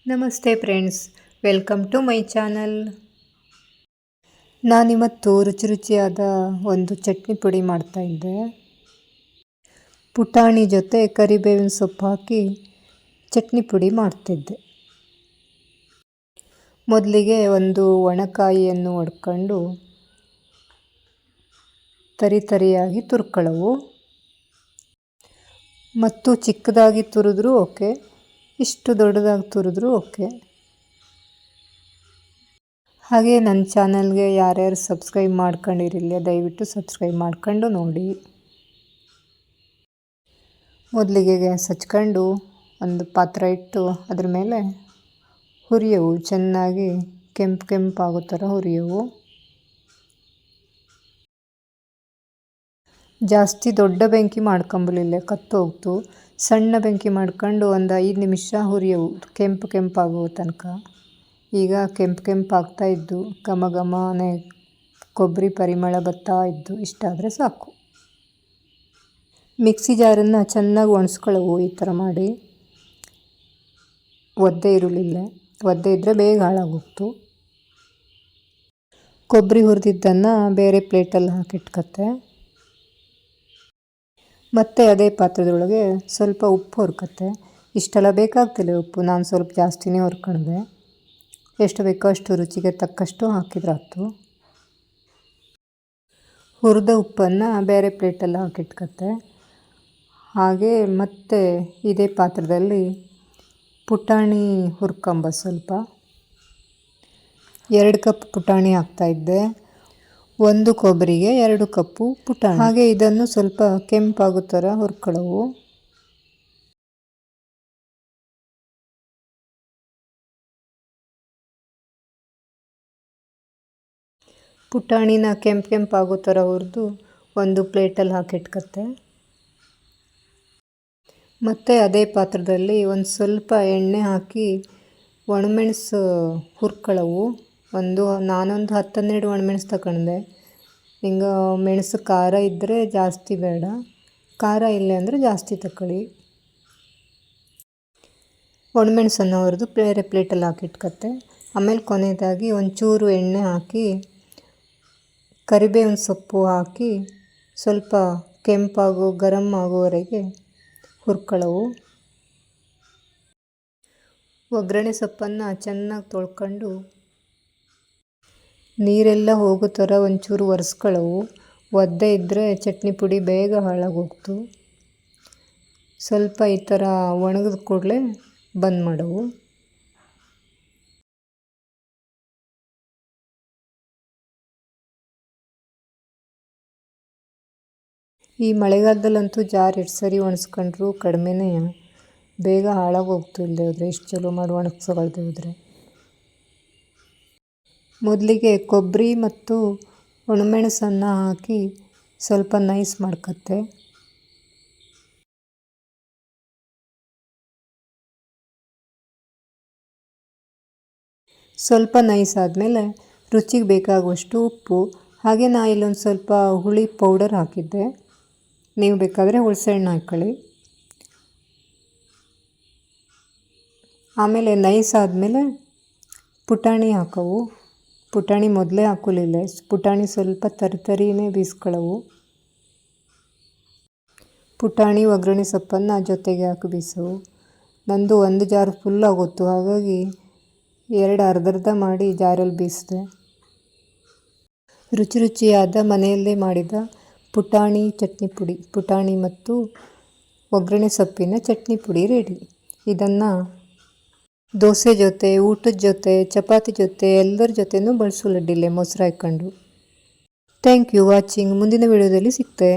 ನಮಸ್ತೆ friends, welcome to my channel. ನಾನಿವತ್ತು ರುಚಿಯಾದ ಒಂದು ಚಟ್ನಿ ಪುಡಿ ಮಾಡ್ತಾಯಿದ್ದೆ. ಪುಟಾಣಿ ಜೊತೆ ಕರಿಬೇವಿನ ಸೊಪ್ಪು ಹಾಕಿ ಚಟ್ನಿ ಪುಡಿ ಮಾಡ್ತಿದ್ದೆ. ಮೊದಲಿಗೆ ಒಂದು ಒಣಕಾಯಿಯನ್ನು ಒಡ್ಕೊಂಡು ತರಿಯಾಗಿ ತುರ್ಕೊಳ್ಳವು. ಮತ್ತು ಚಿಕ್ಕದಾಗಿ ತುರಿದ್ರೂ ಓಕೆ, ಇಷ್ಟು ದೊಡ್ಡದಾಗಿ ತುರಿದ್ರೂ ಓಕೆ. ಹಾಗೆ ನನ್ನ ಚಾನಲ್ಗೆ ಯಾರ್ಯಾರು ಸಬ್ಸ್ಕ್ರೈಬ್ ಮಾಡ್ಕೊಂಡಿರಲಿಲ್ಲ ದಯವಿಟ್ಟು ಸಬ್ಸ್ಕ್ರೈಬ್ ಮಾಡ್ಕೊಂಡು ನೋಡಿ. ಮೊದಲಿಗೆ ಗ್ಯಾಸ್ ಹಚ್ಕೊಂಡು ಒಂದು ಪಾತ್ರೆ ಇಟ್ಟು ಅದ್ರ ಮೇಲೆ ಹುರಿಯವು, ಚೆನ್ನಾಗಿ ಕೆಂಪಾಗೋ ಥರ ಹುರಿಯವು. ಜಾಸ್ತಿ ದೊಡ್ಡ ಬೆಂಕಿ ಮಾಡ್ಕೊಂಬಿಡಲಿಲ್ಲ, ಕತ್ತೋಗ್ತು. ಸಣ್ಣ ಬೆಂಕಿ ಮಾಡ್ಕೊಂಡು ಒಂದು 5 ನಿಮಿಷ ಹುರಿಯವು, ಕೆಂಪಾಗೋ ತನಕ. ಈಗ ಕೆಂಪಾಗ್ತಾ ಇದ್ದು, ಘಮನೆ ಕೊಬ್ಬರಿ ಪರಿಮಳ ಬರ್ತಾ ಇದ್ದು, ಇಷ್ಟಾದರೆ ಸಾಕು. ಮಿಕ್ಸಿ ಜಾರನ್ನು ಚೆನ್ನಾಗಿ ಒಣಸ್ಕೊಳ್ಳವು. ಈ ಥರ ಮಾಡಿ, ಒದ್ದೆ ಇದ್ದರೆ ಬೇಗ ಹಾಳಾಗೋಗ್ತು. ಕೊಬ್ಬರಿ ಹುರಿದಿದ್ದನ್ನು ಬೇರೆ ಪ್ಲೇಟಲ್ಲಿ ಹಾಕಿಟ್ಕತ್ತೆ. ಮತ್ತು ಅದೇ ಪಾತ್ರೆದೊಳಗೆ ಸ್ವಲ್ಪ ಉಪ್ಪು ಹುರ್ಕತ್ತೆ. ಇಷ್ಟೆಲ್ಲ ಬೇಕಾಗ್ತಿಲ್ಲ ಉಪ್ಪು, ನಾನು ಸ್ವಲ್ಪ ಜಾಸ್ತಿನೇ ಹುರ್ಕೊಂಡೆ. ಎಷ್ಟು ಬೇಕೋ ಅಷ್ಟು ರುಚಿಗೆ ತಕ್ಕಷ್ಟು ಹಾಕಿದ್ರಾಯ್ತು. ಹುರಿದ ಉಪ್ಪನ್ನು ಬೇರೆ ಪ್ಲೇಟಲ್ಲಿ ಹಾಕಿಟ್ಕತ್ತೆ. ಹಾಗೆ ಮತ್ತೆ ಇದೇ ಪಾತ್ರದಲ್ಲಿ ಪುಟಾಣಿ ಹುರ್ಕೊಂಬ ಸ್ವಲ್ಪ 2 ಕಪ್ ಪುಟಾಣಿ ಹಾಕ್ತಾಯಿದ್ದೆ. 1 ಕೊಬ್ಬರಿಗೆ 2 ಕಪ್ಪು ಪುಟಾಣಿ. ಹಾಗೆ ಇದನ್ನು ಸ್ವಲ್ಪ ಕೆಂಪಾಗೋ ಥರ ಹುರ್ಕೊಳ್ಳವು. ಪುಟಾಣಿನ ಕೆಂಪಾಗೋ ಥರ ಹುರಿದು ಒಂದು ಪ್ಲೇಟಲ್ಲಿ ಹಾಕಿಟ್ಕತ್ತೆ. ಮತ್ತು ಅದೇ ಪಾತ್ರದಲ್ಲಿ ಒಂದು ಸ್ವಲ್ಪ ಎಣ್ಣೆ ಹಾಕಿ ಒಣಮೆಣಸು ಹುರ್ಕೊಳ್ಳವು. ನಾನೊಂದು 10-12 ಒಣಮೆಣಸು ತಗೊಂಡೆ. ಹಿಂಗೆ ಮೆಣಸು ಖಾರ ಇದ್ದರೆ ಜಾಸ್ತಿ ಬೇಡ, ಖಾರ ಇಲ್ಲ ಅಂದರೆ ಜಾಸ್ತಿ ತಗೊಳ್ಳಿ. ಒಣಮೆಣಸನ್ನು ಹುರಿದು ಬೇರೆ ಪ್ಲೇಟಲ್ಲಿ ಹಾಕಿಟ್ಕತ್ತೆ. ಆಮೇಲೆ ಕೊನೆಯದಾಗಿ ಒಂಚೂರು ಎಣ್ಣೆ ಹಾಕಿ ಕರಿಬೇವಿನ ಸೊಪ್ಪು ಹಾಕಿ ಸ್ವಲ್ಪ ಗರಂ ಆಗೋವರೆಗೆ ಹುರ್ಕೊಳ್ಳವು. ಒಗ್ಗರಣೆ ಸೊಪ್ಪನ್ನು ಚೆನ್ನಾಗಿ ತೊಳ್ಕೊಂಡು ನೀರೆಲ್ಲ ಹೋಗೋ ಥರ ಒಂಚೂರು ಒರೆಸ್ಕೊಳ್ಳವು. ಒದ್ದೆ ಇದ್ದರೆ ಚಟ್ನಿ ಪುಡಿ ಬೇಗ ಹಾಳಾಗೋಗ್ತು. ಸ್ವಲ್ಪ ಈ ಥರ ಒಣಗಿದ ಕೂಡಲೇ ಬಂದ್ ಮಾಡವು. ಈ ಮಳೆಗಾಲದಲ್ಲಂತೂ ಜಾರ್ ಎಷ್ಟು ಸರಿ ಒಣಸ್ಕೊಂಡ್ರು ಕಡಿಮೆನೇ, ಬೇಗ ಹಾಳಾಗೋಗ್ತು. ಇಲ್ಲದೆ ಹೋದರೆ ಎಷ್ಟು ಚಲೋ ಮಾಡಿ ಒಣಗಿಸ್ಕೊಳ್ದೆ ಹೋದರೆ. ಮೊದಲಿಗೆ ಕೊಬ್ಬರಿ ಮತ್ತು ಒಣಮೆಣಸನ್ನು ಹಾಕಿ ಸ್ವಲ್ಪ ನೈಸ್ ಮಾಡ್ಕತ್ತೆ. ಸ್ವಲ್ಪ ನೈಸ್ ಆದಮೇಲೆ ರುಚಿಗೆ ಬೇಕಾಗುವಷ್ಟು ಉಪ್ಪು, ಹಾಗೆ ನಾ ಇಲ್ಲೊಂದು ಸ್ವಲ್ಪ ಹುಳಿ ಪೌಡರ್ ಹಾಕಿದ್ದೆ. ನೀವು ಬೇಕಾದರೆ ಹುಣಸೆಹಣ್ಣು ಹಾಕ್ಕೊಳ್ಳಿ. ಆಮೇಲೆ ನೈಸ್ ಆದಮೇಲೆ ಪುಟಾಣಿ ಹಾಕವು. ಪುಟಾಣಿ ಮೊದಲೇ ಹಾಕೊಳ್ಳಿಲ್ಲ, ಪುಟಾಣಿ ಸ್ವಲ್ಪ ತರಿನೇ ಬೀಸ್ಕೊಳ್ಳವು. ಪುಟಾಣಿ ಒಗ್ಗರಣೆ ಸೊಪ್ಪನ್ನು ಜೊತೆಗೆ ಹಾಕಿ ಬೀಸವು. ನಂದು 1 ಜಾರ್ ಫುಲ್ ಆಗೋತ್ತು, ಹಾಗಾಗಿ 2 ಅರ್ಧ ಮಾಡಿ ಜಾರಲ್ಲಿ ಬೀಸಿದೆ. ರುಚಿಯಾದ ಮನೆಯಲ್ಲೇ ಮಾಡಿದ ಪುಟಾಣಿ ಚಟ್ನಿ ಪುಡಿ, ಪುಟಾಣಿ ಮತ್ತು ಒಗ್ಗರಣೆ ಸೊಪ್ಪಿನ ಚಟ್ನಿ ಪುಡಿ ರೆಡಿ. ಇದನ್ನು ದೋಸೆ ಜೊತೆ, ಊಟದ ಜೊತೆ, ಚಪಾತಿ ಜೊತೆ ಎಲ್ಲರ ಜೊತೆನೂ ಬಳಸಲು ಅಡ್ಡಿಲ್ಲ, ಮೊಸರು ಹಾಕ್ಕೊಂಡು. Thank you watching. ಮುಂದಿನ ವಿಡಿಯೋದಲ್ಲಿ ಸಿಗ್ತೆ.